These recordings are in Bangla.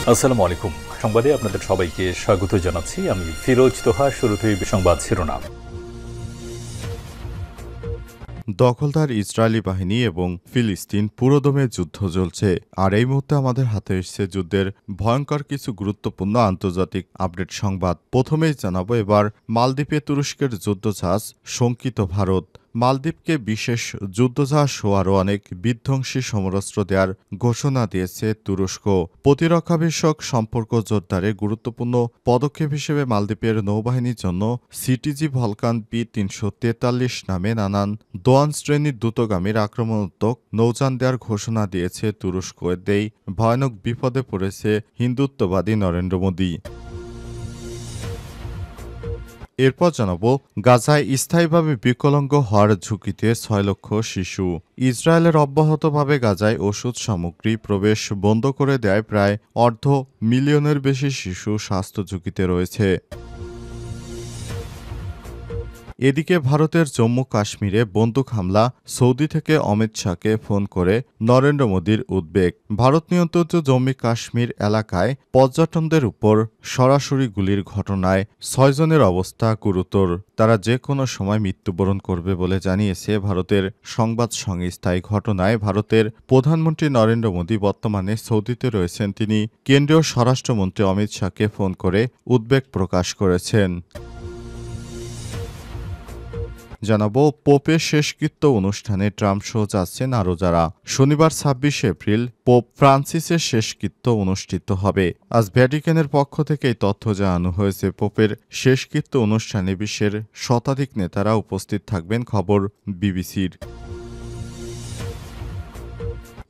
আসসালামু আলাইকুম। সংবাদে আপনাদের সবাইকে স্বাগত জানাচ্ছি। আমি ফিরোজ তোহা। শুরুতেই সংবাদ শিরোনাম। দখলদার ইসরায়েলি বাহিনী এবং ফিলিস্তিন পুরোদমে যুদ্ধ চলছে। আর এই মুহূর্তে আমাদের হাতে এসেছে যুদ্ধের ভয়ঙ্কর কিছু গুরুত্বপূর্ণ আন্তর্জাতিক আপডেট সংবাদ। প্রথমেই জানাবো এবার মালদ্বীপে তুরস্কের যুদ্ধজাহাজ শঙ্কিত ভারত। মালদ্বীপকে বিশেষ যুদ্ধজাহাজ সহ আরও অনেক বিধ্বংসী সমরাস্ত্র দেওয়ার ঘোষণা দিয়েছে তুরস্ক। প্রতিরক্ষা বিষয়ক সম্পর্ক জোরদারে গুরুত্বপূর্ণ পদক্ষেপ হিসেবে মালদ্বীপের নৌবাহিনীর জন্য সিটিজি ভলকান P-343 নামে নানান দোয়ান শ্রেণীর দ্রুতগামীর আক্রমণাত্মক নৌযান দেওয়ার ঘোষণা দিয়েছে তুরস্ক। এতেই ভয়ানক বিপদে পড়েছে হিন্দুত্ববাদী নরেন্দ্র মোদী। এরপর জানাবো গাজায় স্থায়ীভাবে বিকলাঙ্গ হওয়ার ঝুঁকিতে ৬ লক্ষ শিশু। ইসরায়েলের অব্যাহতভাবে গাজায় ওষুধ সামগ্রী প্রবেশ বন্ধ করে দেয় প্রায় অর্ধ মিলিয়নের বেশি শিশু স্বাস্থ্য ঝুঁকিতে রয়েছে। এদিকে ভারতের জম্মু কাশ্মীরে বন্দুক হামলা, সৌদি থেকে অমিত শাহকে ফোন করে নরেন্দ্র মোদীর উদ্বেগ। ভারত নিয়ন্ত্রিত জম্মু কাশ্মীর এলাকায় পর্যটকদের উপর সরাসরি গুলির ঘটনায় ৬ জনের অবস্থা গুরুতর। তারা যে কোনো সময় মৃত্যুবরণ করবে বলে জানিয়েছে ভারতের সংবাদ সংস্থা। এই ঘটনায় ভারতের প্রধানমন্ত্রী নরেন্দ্র মোদী বর্তমানে সৌদিতে রয়েছেন। তিনি কেন্দ্রীয় স্বরাষ্ট্রমন্ত্রী অমিত শাহকে ফোন করে উদ্বেগ প্রকাশ করেছেন। জানাবো পোপের শেষকৃত্য অনুষ্ঠানে ট্রাম্প সহ যাচ্ছেন আরও যারা। শনিবার ২৬ এপ্রিল পোপ ফ্রান্সিসের শেষকৃত্য অনুষ্ঠিত হবে। আজ ভ্যাটিকানের পক্ষ থেকে এই তথ্য জানানো হয়েছে। পোপের শেষকৃত্য অনুষ্ঠানে বিশ্বের শতাধিক নেতারা উপস্থিত থাকবেন, খবর বিবিসির।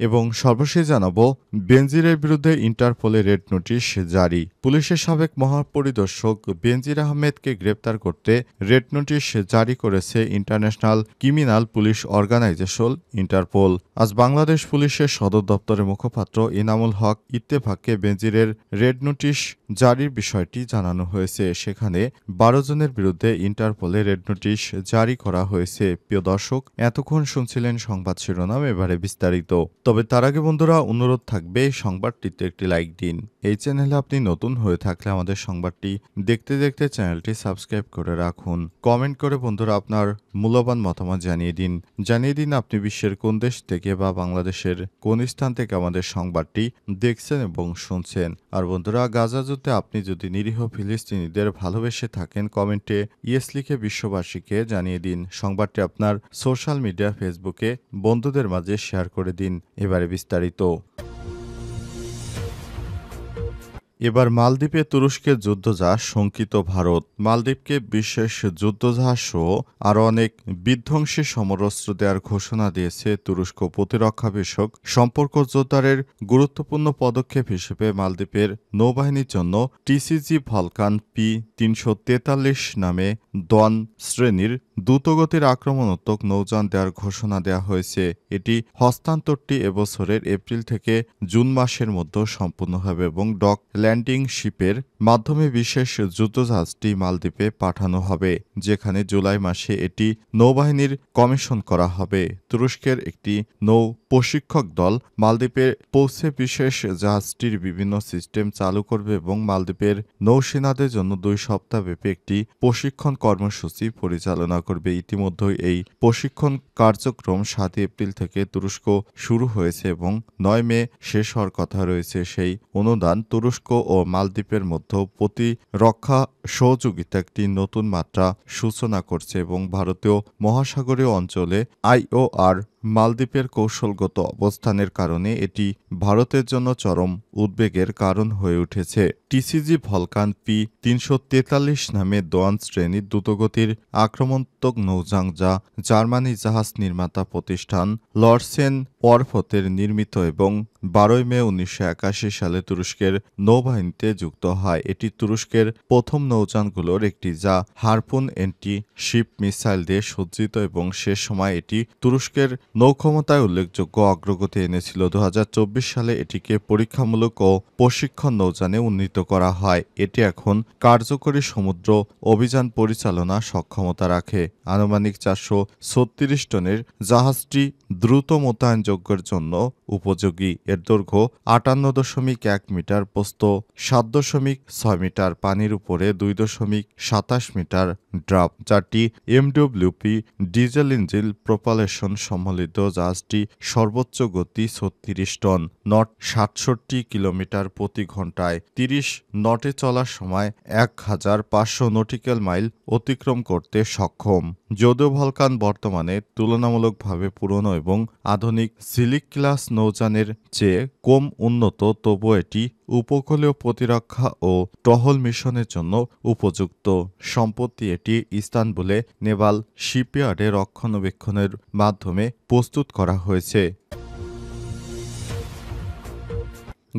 এবং সর্বশেষ জানাবো বেনজিরের বিরুদ্ধে ইন্টারপোলে রেড নোটিশ জারি। পুলিশের সাবেক মহাপরিদর্শক বেনজির আহমেদকে গ্রেপ্তার করতে রেড নোটিশ জারি করেছে international criminal police organization Interpol. আজ বাংলাদেশ পুলিশের সদর দপ্তরের মুখপাত্র এনামুল হক ইত্তেফাককে বেনজিরের রেড নোটিশ জারির বিষয়টি জানানো হয়েছে। সেখানে ১২ জনের বিরুদ্ধে ইন্টারপোলে রেড নোটিশ জারি করা হয়েছে। প্রিয় দর্শক, এতক্ষণ শুনছিলেন সংবাদ শিরোনাম, এবারে বিস্তারিত। তবে তার আগে বন্ধুরা অনুরোধ থাকবে এই সংবাদটিতে একটি লাইক দিন। এই চ্যানেলে আপনি নতুন হয়ে থাকলে আমাদের সংবাদটি দেখতে দেখতে চ্যানেলটি সাবস্ক্রাইব করে রাখুন। কমেন্ট করে বন্ধুরা আপনার মূল্যবান মতামত জানিয়ে দিন আপনি বিশ্বের কোন দেশ থেকে বা বাংলাদেশের কোন স্থান থেকে আমাদের সংবাদটি দেখছেন এবং শুনছেন। আর বন্ধুরা, গাজা যুদ্ধে আপনি যদি নিরীহ ফিলিস্তিনিদের ভালোবেসে থাকেন, কমেন্টে ইয়েস লিখে বিশ্ববাসীকে জানিয়ে দিন। সংবাদটি আপনার সোশ্যাল মিডিয়া ফেসবুকে বন্ধুদের মাঝে শেয়ার করে দিন। এবারে বিস্তারিত। এবার মালদ্বীপে তুরস্কের যুদ্ধজাহাজ শঙ্কিত ভারত। মালদ্বীপকে বিশেষ যুদ্ধজাহাজ সহ আরও অনেক বিধ্বংসী সমরাস্ত্র দেওয়ার ঘোষণা দিয়েছে তুরস্ক। প্রতিরক্ষা বিষয়ক সম্পর্ক জোরদারের গুরুত্বপূর্ণ পদক্ষেপ হিসেবে মালদ্বীপের নৌবাহিনীর জন্য টিসিজি ভলকান P-343 নামে দোয়ান শ্রেণীর দ্রুতগতির আক্রমণাত্মক নৌযান দেওয়ার ঘোষণা দেওয়া হয়েছে। এটি হস্তান্তরটি এবছরের এপ্রিল থেকে জুন মাসের মধ্যে সম্পূর্ণ হবে এবং ডক ল্যান্ডিং শিপের মাধ্যমে বিশেষ যুদ্ধজাহাজটি মালদ্বীপে পাঠানো হবে, যেখানে জুলাই মাসে এটি নৌবাহিনীর কমিশন করা হবে। তুরস্কের একটি নৌ প্রশিক্ষক দল মালদ্বীপে পৌঁছে বিশেষ জাহাজটির বিভিন্ন সিস্টেম চালু করবে এবং মালদ্বীপের নৌসেনাদের জন্য ২ সপ্তাহব্যাপী একটি প্রশিক্ষণ কর্মসূচি পরিচালনা করবে। ইতিমধ্যেই এই প্রশিক্ষণ কার্যক্রম ৭ এপ্রিল থেকে তুরস্ক শুরু হয়েছে এবং ৯ মে শেষ হওয়ার কথা রয়েছে। সেই অনুদান তুরস্ক ও মালদ্বীপের মধ্যে প্রতিরক্ষা সহযোগিতা একটি নতুন মাত্রা সূচনা করছে এবং ভারতীয় মহাসাগরীয় অঞ্চলে IOR মালদ্বীপের কৌশলগত অবস্থানের কারণে এটি ভারতের জন্য চরম উদ্বেগের কারণ হয়ে উঠেছে। টিসিজি ভলকান P-343 নামে দোয়ান শ্রেণীর দ্রুতগতির আক্রমণাত্মক নৌযান, যা জার্মানি জাহাজ নির্মাতা প্রতিষ্ঠান লরসেন ওয়ারফতের নির্মিত এবং ১২ মে ১৯৮১ সালে তুরস্কের নৌবাহিনীতে যুক্ত হয়। এটি তুরস্কের প্রথম নৌ নৌযানগুলোর একটি, যা হারপুন এন্টি শিপ মিসাইল দিয়ে সজ্জিত এবং সে সময় এটি তুরস্কের নৌক্ষমতায় উল্লেখযোগ্য অগ্রগতি এনেছিল। 2024 সালে এটিকে পরীক্ষামূলক ও প্রশিক্ষণ নৌযানে উন্নীত করা হয়। এটি এখন কার্যকরী সমুদ্র অভিযান পরিচালনা সক্ষমতা রাখে। আনুমানিক 436 টনের জাহাজটি দ্রুত মোতায়েনযোগ্যের জন্য উপযোগী। এর দৈর্ঘ্য 58.1 মিটার, প্রস্থ 7.6 মিটার, পানির উপরে 2.27 মিটার ড্রাফট। 4টি এমডব্লিউপি ডিজেল ইঞ্জিন প্রপালশন সম্বলিত জাহাজটি সর্বোচ্চ গতি 36 টন, নট 67 কিলোমিটার প্রতি ঘন্টায়, 30 নটে চলার সময় 1500 নটিক্যাল মাইল অতিক্রম করতে সক্ষম। যদিও ভলকান বর্তমানে তুলনামূলকভাবে পুরনো এবং আধুনিক সিলিক ক্লাস নৌযানের চেয়ে কম উন্নত, তবুও এটি উপকূলীয় প্রতিরক্ষা ও টহল মিশনের জন্য উপযুক্ত। সম্প্রতি এটি ইস্তানবুলে নেভাল শিপইয়ার্ডে রক্ষণাবেক্ষণের মাধ্যমে প্রস্তুত করা হয়েছে।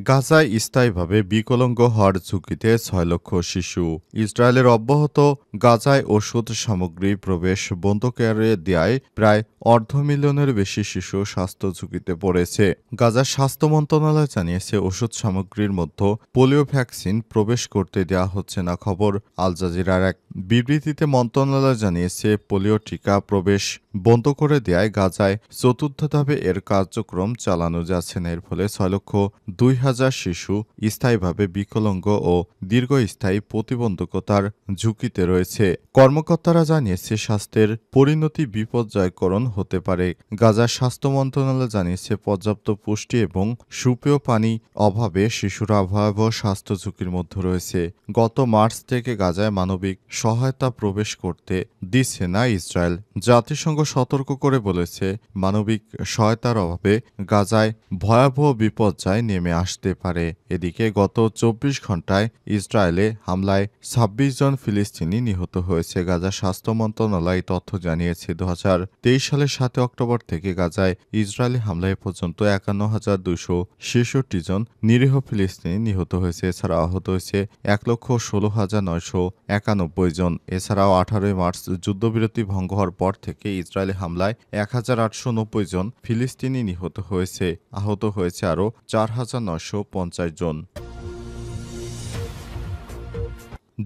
গাজায় স্থায়ীভাবে বিকলাঙ্গ হওয়ার ঝুঁকিতে 6 লক্ষ শিশু। ইসরায়েলের অব্যাহত গাজায় ওষুধ সামগ্রী প্রবেশ বন্ধ করে দেয়ায় প্রায় 500,000-এর বেশি শিশু স্বাস্থ্য ঝুঁকিতে পড়েছে। গাজার স্বাস্থ্য মন্ত্রণালয় জানিয়েছে, ওষুধ সামগ্রীর মধ্যে পোলিও ভ্যাকসিন প্রবেশ করতে দেওয়া হচ্ছে না। খবর আল জাজিরার এক বিবৃতিতে মন্ত্রণালয় জানিয়েছে, পোলিও টিকা প্রবেশ বন্ধ করে দেয়ায় গাজায় চতুর্থ ধাপে এর কার্যক্রম চালানো যাচ্ছে না। এর ফলে 6,02,000 শিশু স্থায়ীভাবে বিকলাঙ্গ ও দীর্ঘস্থায়ী প্রতিবন্ধকতার ঝুঁকিতে রয়েছে। কর্মকর্তারা জানিয়েছে, স্বাস্থ্যের পরিণতি বিপর্যয়কর হতে পারে। গাজার স্বাস্থ্য মন্ত্রণালয় জানিয়েছে, পর্যাপ্ত পুষ্টি এবং সুপেয় পানি অভাবে শিশুরা ভয়াবহ স্বাস্থ্য ঝুঁকির মধ্যে রয়েছে। গত মার্চ থেকে গাজায় মানবিক সহায়তা প্রবেশ করতে দিচ্ছে না ইসরায়েল। জাতিসংঘ সতর্ক করে বলেছে, মানবিক সহায়তার অভাবে গাজায় ভয়াবহ বিপর্যয় নেমে আসতে পারে। এদিকে গত 24 ঘন্টায় ইসরায়েলে হামলায় 26 জন ফিলিস্তিনি নিহত হয়েছে। গাজা স্বাস্থ্য মন্ত্রণালয় এই তথ্য জানিয়েছে। 2023 সালের 7 অক্টোবর থেকে গাজায় ইসরায়েলি হামলায় পর্যন্ত 51,266 জন নিরীহ ফিলিস্তিনি নিহত হয়েছে। এছাড়া আহত হয়েছে 1,16,991 জন। এছাড়াও 18 মার্চ যুদ্ধবিরতি ভঙ্গ হওয়ার পর থেকে ইসরায়েলি হামলায় 1,890 জন ফিলিস্তিনি নিহত হয়েছে। আহত হয়েছে আরও 4,950 জন।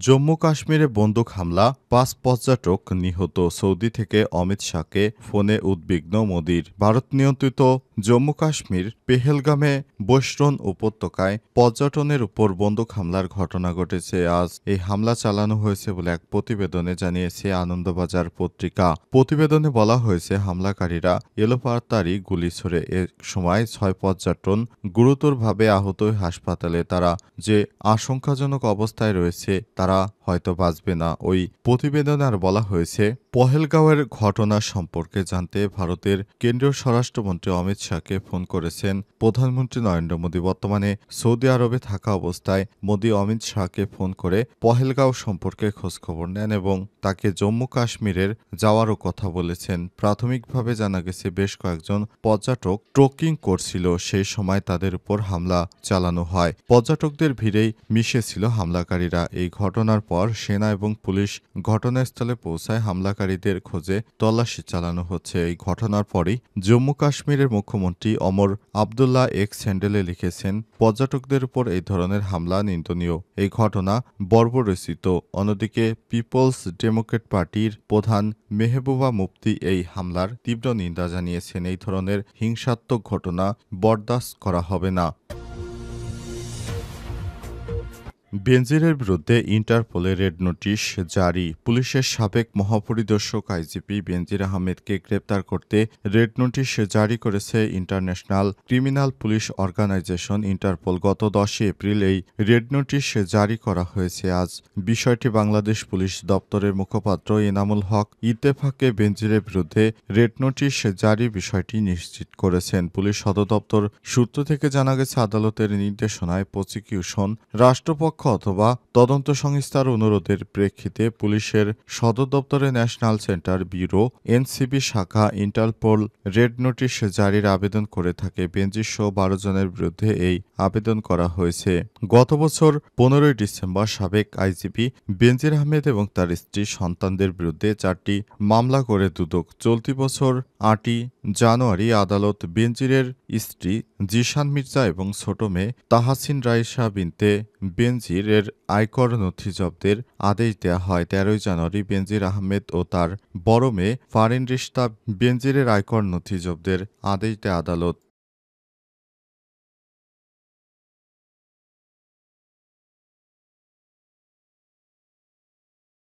জম্মু কাশ্মীরে বন্দুক হামলা, 5 পর্যটক নিহত। সৌদি থেকে অমিত শাহকে ফোনে উদ্বিগ্ন মোদির। ভারত নিয়ন্ত্রিত জম্মু কাশ্মীর পেহেলগামে বৈশরণ উপত্যকায় পর্যটনের উপর বন্দুক হামলার ঘটনা ঘটেছে। আজ এই হামলা চালানো হয়েছে বলে এক প্রতিবেদনে জানিয়েছে আনন্দবাজার পত্রিকা। প্রতিবেদনে বলা হয়েছে, হামলাকারীরা এলোপাতাড়ি গুলি ছোড়ে। এ সময় 6 পর্যটন গুরুতরভাবে আহত হয়ে হাসপাতালে। তারা যে আশঙ্কাজনক অবস্থায় রয়েছে তারা হয়তো বাঁচবে না। ওই প্রতিবেদনে আর বলা হয়েছে, পহেলগাঁওয়ের ঘটনা সম্পর্কে জানতে ভারতের কেন্দ্রীয় স্বরাষ্ট্রমন্ত্রী অমিত শাহকে ফোন করেছেন প্রধানমন্ত্রী নরেন্দ্র মোদী। বর্তমানে সৌদি আরবে থাকা অবস্থায় মোদী অমিত শাহকে ফোন করে পহেলগাঁও সম্পর্কে খোঁজখবর নেন এবং তাকে জম্মু কাশ্মীরের যাওয়ারও কথা বলেছেন। প্রাথমিকভাবে জানা গেছে, বেশ কয়েকজন পর্যটক ট্রেকিং করছিল, সেই সময় তাদের উপর হামলা চালানো হয়। পর্যটকদের ভিড়েই মিশেছিল হামলাকারীরা। এই ঘটনার পর সেনা এবং পুলিশ ঘটনাস্থলে পৌঁছায়। হামলাকারীদের খোঁজে তল্লাশি চালানো হচ্ছে। এই ঘটনার পরেই জম্মু কাশ্মীরের মুখ্যমন্ত্রী ওমর আবদুল্লাহ এক্স হ্যান্ডেলে লিখেছেন, পর্যটকদের উপর এই ধরনের হামলা নিন্দনীয়, এই ঘটনা বর্বরচিত। অন্যদিকে পিপলস ডেমোক্রেট পার্টির প্রধান মেহবুবা মুফতি এই হামলার তীব্র নিন্দা জানিয়েছেন। এই ধরনের হিংসাত্মক ঘটনা বরদাস্ত করা হবে না। বেনজিরের বিরুদ্ধে ইন্টারপোলের রেড নোটিশ জারি। পুলিশের সাবেক মহাপরিদর্শক আইজিপি বেনজির আহমেদকে গ্রেপ্তার করতে রেড নোটিশ জারি করেছে international criminal police organization Interpol. গত 10 এপ্রিল এই রেড নোটিশ জারি করা হয়েছে। আজ বিষয়টি বাংলাদেশ পুলিশ দপ্তরের মুখপাত্র এনামুল হক ইত্তেফাকে বেনজিরের বিরুদ্ধে রেড নোটিশ জারি বিষয়টি নিশ্চিত করেছেন। পুলিশ সদর দপ্তর সূত্র থেকে জানা গেছে, আদালতের নির্দেশনায় প্রসিকিউশন রাষ্ট্রপক্ষ অথবা তদন্ত সংস্থার অনুরোধের প্রেক্ষিতে পুলিশের সদর দপ্তরে ন্যাশনাল সেন্টার ব্যুরো এনসিবি শাখা ইন্টারপোল রেড নোটিশ জারির আবেদন করে থাকে। বেনজির সহ 12 জনের বিরুদ্ধে এই আবেদন করা হয়েছে। গত বছর 15 ডিসেম্বর সাবেক আইজিপি বেনজির আহমেদ এবং তার স্ত্রী সন্তানদের বিরুদ্ধে 4টি মামলা করে দুদক। চলতি বছর 8ই জানুয়ারি আদালত বেনজিরের স্ত্রী জিশান মির্জা এবং ছোট মেয়ে তাহাসিন রাইসা বিনতে বেনজিরের আয়কর নথি জব্দের আদেশ দেওয়া হয়। 13 জানুয়ারি বেনজির আহমেদ ও তার বড় মেয়ে ফারিন রিশতা বেনজিরের আয়কর নথি জব্দের আদেশ দেয় আদালত।